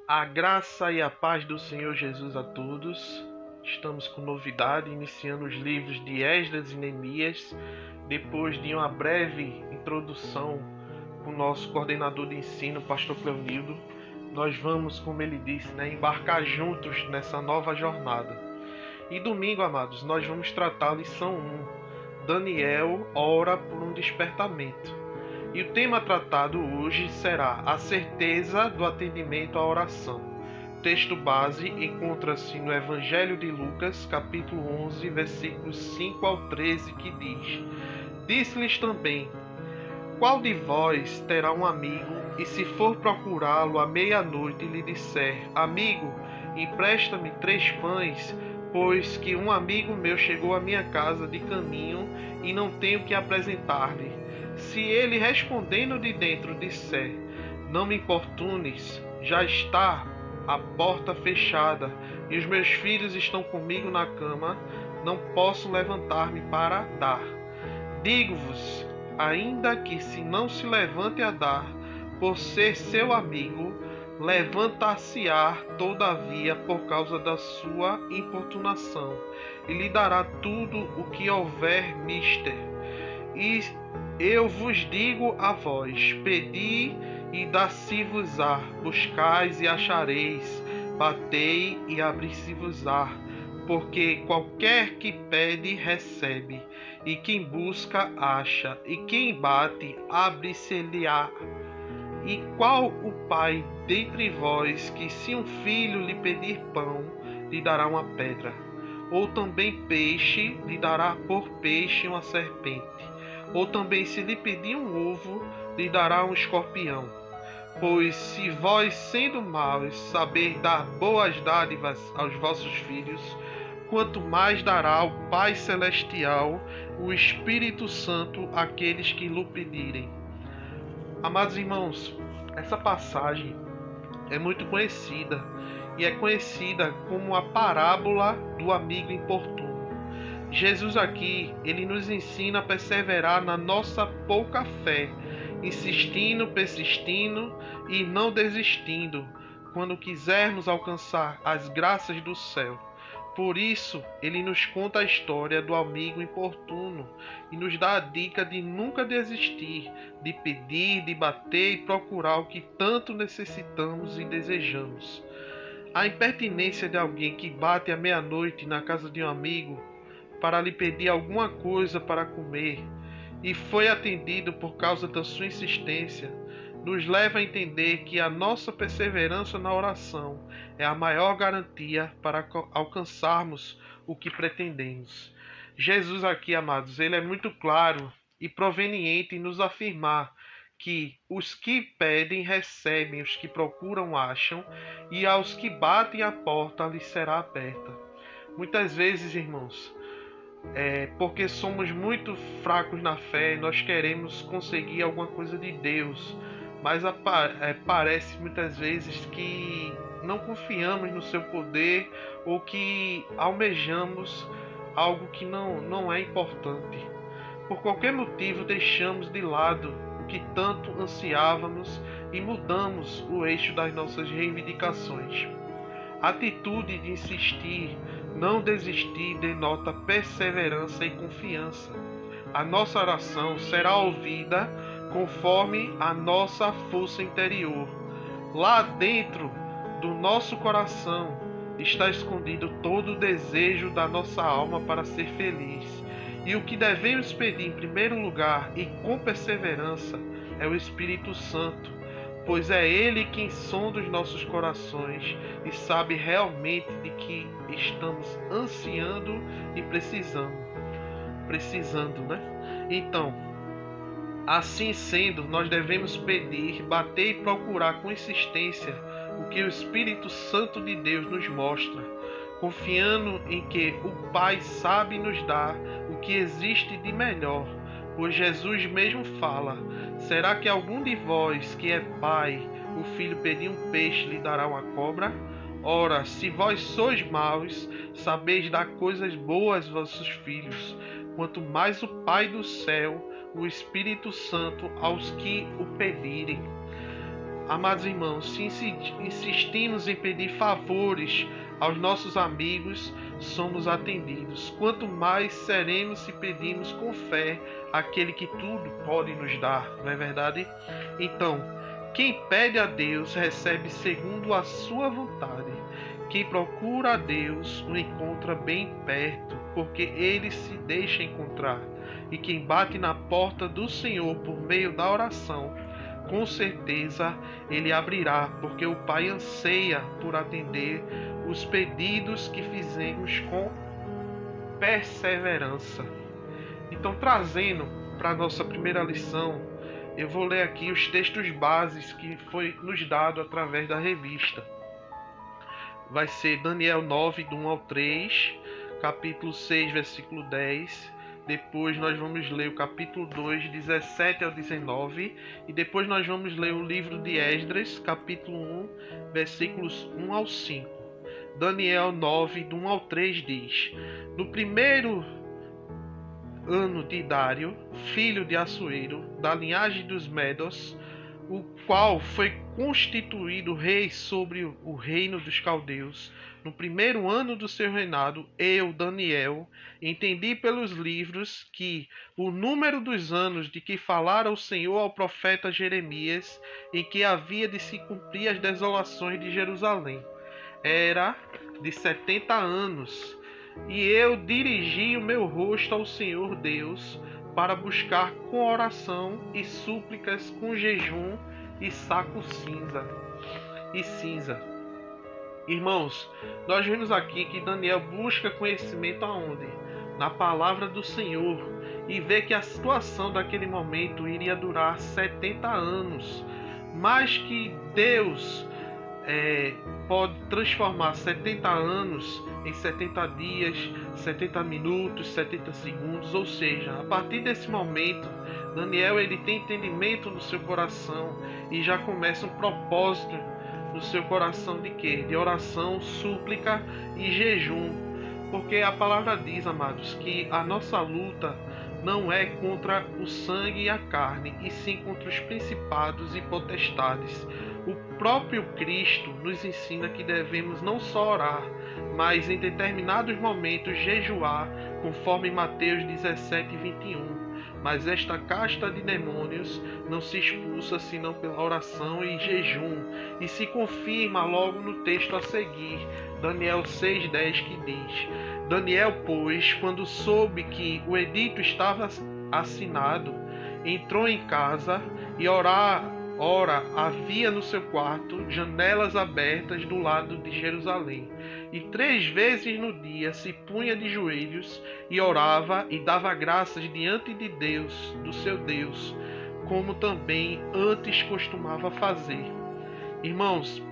A graça e a paz do Senhor Jesus a todos. Estamos com novidade, iniciando os livros de Esdras e Neemias, depois de uma breve introdução com o nosso coordenador de ensino, pastor Cleonildo. Nós vamos, como ele disse, embarcar juntos nessa nova jornada. E domingo, amados, nós vamos tratar a lição 1. Daniel ora por um despertamento. E o tema tratado hoje será a certeza do atendimento à oração. O texto base encontra-se no Evangelho de Lucas, capítulo 11, versículos 5 ao 13, que diz: Disse-lhes também: Qual de vós terá um amigo, e se for procurá-lo à meia-noite lhe disser: Amigo, empresta-me 3 pães, pois que um amigo meu chegou à minha casa de caminho e não tenho que apresentar-lhe? Se ele respondendo de dentro disser: Não me importunes, já está a porta fechada e os meus filhos estão comigo na cama, não posso levantar-me para dar. Digo-vos, ainda que se não se levante a dar, por ser seu amigo, levantar-se-á todavia por causa da sua importunação, e lhe dará tudo o que houver mister. E eu vos digo a vós: pedi e dar-se-vos-á, buscais e achareis, batei e abri-se-vos-á, porque qualquer que pede recebe, e quem busca acha, e quem bate abre-se-lhe-á. E qual o pai dentre vós que, se um filho lhe pedir pão, lhe dará uma pedra? Ou também peixe, lhe dará por peixe uma serpente? Ou também, se lhe pedir um ovo, lhe dará um escorpião? Pois se vós, sendo maus, saber dar boas dádivas aos vossos filhos, quanto mais dará o Pai Celestial o Espírito Santo àqueles que lhe pedirem. Amados irmãos, essa passagem é muito conhecida, e é conhecida como a parábola do amigo importuno. Jesus aqui, ele nos ensina a perseverar na nossa pouca fé, insistindo, persistindo e não desistindo, quando quisermos alcançar as graças do céu. Por isso, ele nos conta a história do amigo importuno e nos dá a dica de nunca desistir, de pedir, de bater e procurar o que tanto necessitamos e desejamos. A impertinência de alguém que bate à meia-noite na casa de um amigo para lhe pedir alguma coisa para comer e foi atendido por causa da sua insistência, nos leva a entender que a nossa perseverança na oração é a maior garantia para alcançarmos o que pretendemos. Jesus aqui, amados, ele é muito claro e proveniente em nos afirmar que os que pedem recebem, os que procuram acham, e aos que batem a porta lhes será aberta. Muitas vezes, irmãos, porque somos muito fracos na fé, nós queremos conseguir alguma coisa de Deus, mas parece muitas vezes que não confiamos no seu poder ou que almejamos algo que não é importante. Por qualquer motivo deixamos de lado o que tanto ansiávamos e mudamos o eixo das nossas reivindicações. A atitude de insistir, não desistir, denota perseverança e confiança. A nossa oração será ouvida conforme a nossa força interior. Lá dentro do nosso coração está escondido todo o desejo da nossa alma para ser feliz. E o que devemos pedir em primeiro lugar e com perseverança é o Espírito Santo, pois é Ele quem sonda os nossos corações e sabe realmente de que estamos ansiando e precisando, né? Então, assim sendo, nós devemos pedir, bater e procurar com insistência o que o Espírito Santo de Deus nos mostra, confiando em que o Pai sabe nos dar o que existe de melhor, pois Jesus mesmo fala: será que algum de vós que é pai, o filho pedir um peixe lhe dará uma cobra? Ora, se vós sois maus, sabeis dar coisas boas aos vossos filhos, quanto mais o Pai do céu, o Espírito Santo, aos que o pedirem. amados irmãos, se insistimos em pedir favores aos nossos amigos, somos atendidos. Quanto mais seremos se pedimos com fé aquele que tudo pode nos dar, não é verdade? Então, quem pede a Deus recebe segundo a sua vontade. Quem procura a Deus o encontra bem perto, porque ele se deixa encontrar. E quem bate na porta do Senhor por meio da oração, com certeza ele abrirá, porque o Pai anseia por atender os pedidos que fizemos com perseverança. Então, trazendo para a nossa primeira lição, eu vou ler aqui os textos bases que foi nos dado através da revista. Vai ser Daniel 9, do 1 ao 3, capítulo 6, versículo 10. Depois nós vamos ler o capítulo 2, 17 ao 19. E depois nós vamos ler o livro de Esdras, capítulo 1, versículos 1 ao 5. Daniel 9, do 1 ao 3 diz: No primeiro ano de Dário, filho de Assuero, da linhagem dos Medos, o qual foi constituído rei sobre o reino dos caldeus, no primeiro ano do seu reinado, eu, Daniel, entendi pelos livros que o número dos anos de que falara o Senhor ao profeta Jeremias, em que havia de se cumprir as desolações de Jerusalém, era de 70 anos. E eu dirigi o meu rosto ao Senhor Deus, para buscar com oração e súplicas, com jejum e saco cinza. Irmãos, nós vemos aqui que Daniel busca conhecimento aonde? Na palavra do Senhor, e vê que a situação daquele momento iria durar 70 anos, mas que Deus pode transformar 70 anos em 70 dias, 70 minutos, 70 segundos, ou seja, a partir desse momento, Daniel ele tem entendimento no seu coração e já começa um propósito no seu coração de quê? De oração, súplica e jejum, porque a palavra diz, amados, que a nossa luta não é contra o sangue e a carne, e sim contra os principados e potestades. O próprio Cristo nos ensina que devemos não só orar, mas em determinados momentos jejuar, conforme Mateus 17, 21. Mas esta casta de demônios não se expulsa senão pela oração e jejum, e se confirma logo no texto a seguir, Daniel 6,10, que diz: Daniel, pois, quando soube que o edito estava assinado, entrou em casa e ora havia no seu quarto janelas abertas do lado de Jerusalém. E 3 vezes no dia se punha de joelhos e orava e dava graças diante de Deus, do seu Deus, como também antes costumava fazer. Irmãos,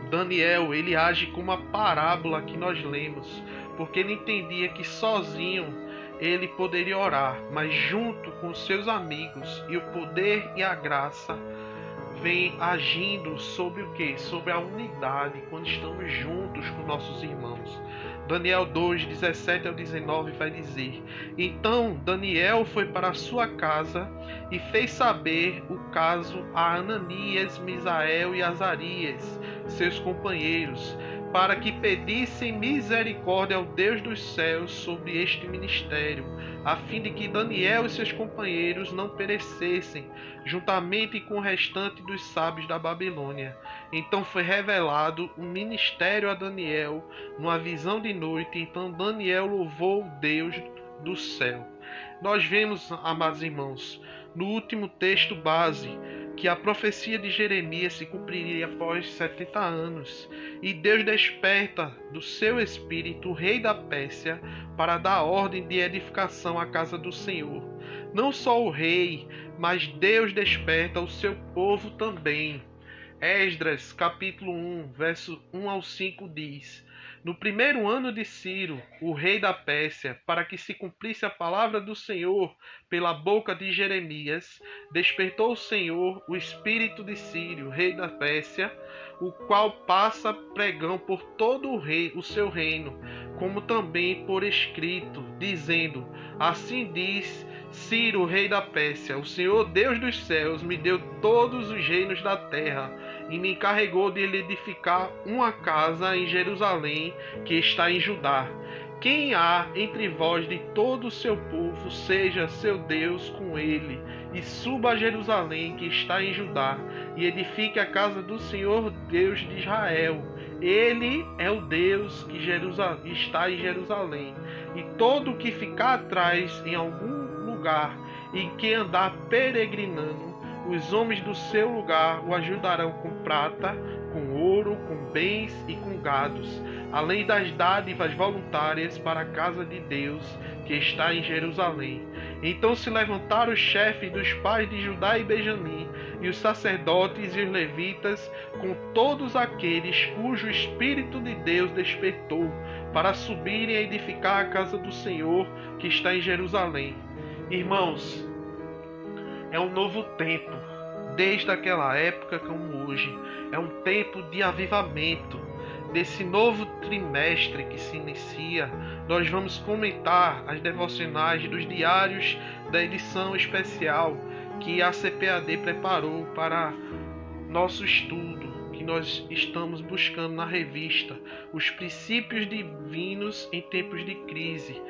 Daniel, ele age como a parábola que nós lemos, porque ele entendia que sozinho ele poderia orar, mas junto com seus amigos, e o poder e a graça vem agindo sobre o que? Sobre a unidade, quando estamos juntos com nossos irmãos. Daniel 2, 17 ao 19 vai dizer: Então Daniel foi para a sua casa e fez saber o caso a Ananias, Misael e Azarias, seus companheiros, para que pedissem misericórdia ao Deus dos céus sobre este ministério, a fim de que Daniel e seus companheiros não perecessem, juntamente com o restante dos sábios da Babilônia. Então foi revelado um ministério a Daniel numa visão de noite. Então Daniel louvou o Deus do céu. Nós vemos, amados irmãos, no último texto base, que a profecia de Jeremias se cumpriria após 70 anos, e Deus desperta do seu espírito o rei da Pérsia para dar ordem de edificação à casa do Senhor. Não só o rei, mas Deus desperta o seu povo também. Esdras, capítulo 1, verso 1 ao 5 diz: No primeiro ano de Ciro, o rei da Pérsia, para que se cumprisse a palavra do Senhor pela boca de Jeremias, despertou o Senhor o espírito de Ciro, rei da Pérsia, o qual passa pregão por todo o seu reino, como também por escrito, dizendo: Assim diz Ciro, rei da Pérsia: O Senhor Deus dos céus me deu todos os reinos da terra e me encarregou de lhe edificar uma casa em Jerusalém, que está em Judá. Quem há entre vós de todo o seu povo, seja seu Deus com ele, e suba a Jerusalém, que está em Judá, e edifique a casa do Senhor Deus de Israel. Ele é o Deus que está em Jerusalém. E todo o que ficar atrás em algum lugar e que andar peregrinando, os homens do seu lugar o ajudarão com prata, com ouro, com bens e com gados, além das dádivas voluntárias para a casa de Deus que está em Jerusalém. Então se levantaram os chefes dos pais de Judá e Benjamim, e os sacerdotes e os levitas, com todos aqueles cujo Espírito de Deus despertou, para subirem a edificar a casa do Senhor que está em Jerusalém. Irmãos, é um novo tempo, desde aquela época como hoje. É um tempo de avivamento. Desse novo trimestre que se inicia, nós vamos comentar as devocionais dos diários da edição especial que a CPAD preparou para nosso estudo, que nós estamos buscando na revista, os princípios divinos em tempos de crise,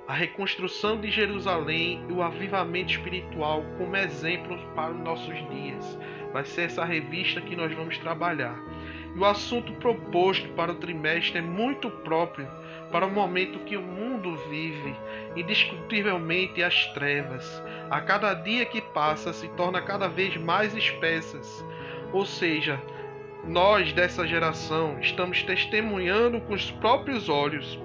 a reconstrução de Jerusalém e o avivamento espiritual como exemplos para os nossos dias. Vai ser essa revista que nós vamos trabalhar. E o assunto proposto para o trimestre é muito próprio para o momento que o mundo vive, indiscutivelmente as trevas. A cada dia que passa se torna cada vez mais espessas. Ou seja, nós dessa geração estamos testemunhando com os próprios olhos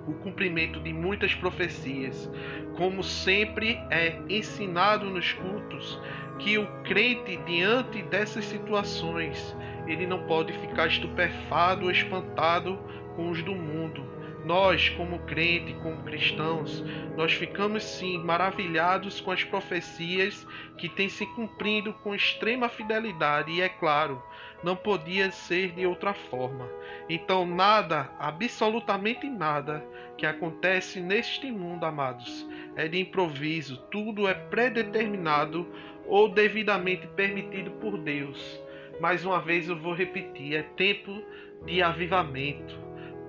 o cumprimento de muitas profecias, como sempre é ensinado nos cultos, que o crente, diante dessas situações, ele não pode ficar estupefado ou espantado com os do mundo. Nós, como crente, como cristãos, nós ficamos sim maravilhados com as profecias que têm se cumprindo com extrema fidelidade, e é claro, não podia ser de outra forma. Então nada, absolutamente nada, que acontece neste mundo, amados, é de improviso. Tudo é predeterminado ou devidamente permitido por Deus. Mais uma vez eu vou repetir, é tempo de avivamento,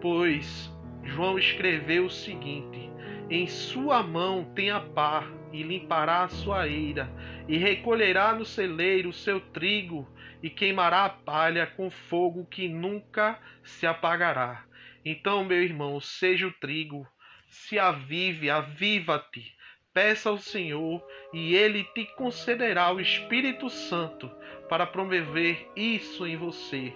pois João escreveu o seguinte: em sua mão tem a pá, e limpará a sua eira, e recolherá no celeiro o seu trigo, e queimará a palha com fogo que nunca se apagará. Então, meu irmão, seja o trigo, se avive, aviva-te, peça ao Senhor, e Ele te concederá o Espírito Santo para promover isso em você.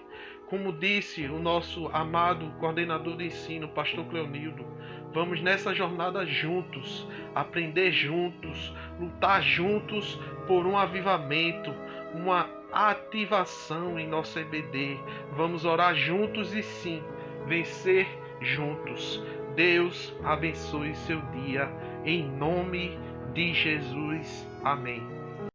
Como disse o nosso amado coordenador de ensino, pastor Cleonildo, vamos nessa jornada juntos, aprender juntos, lutar juntos por um avivamento, uma ativação em nossa EBD. Vamos orar juntos e sim, vencer juntos. Deus abençoe seu dia, em nome de Jesus. Amém.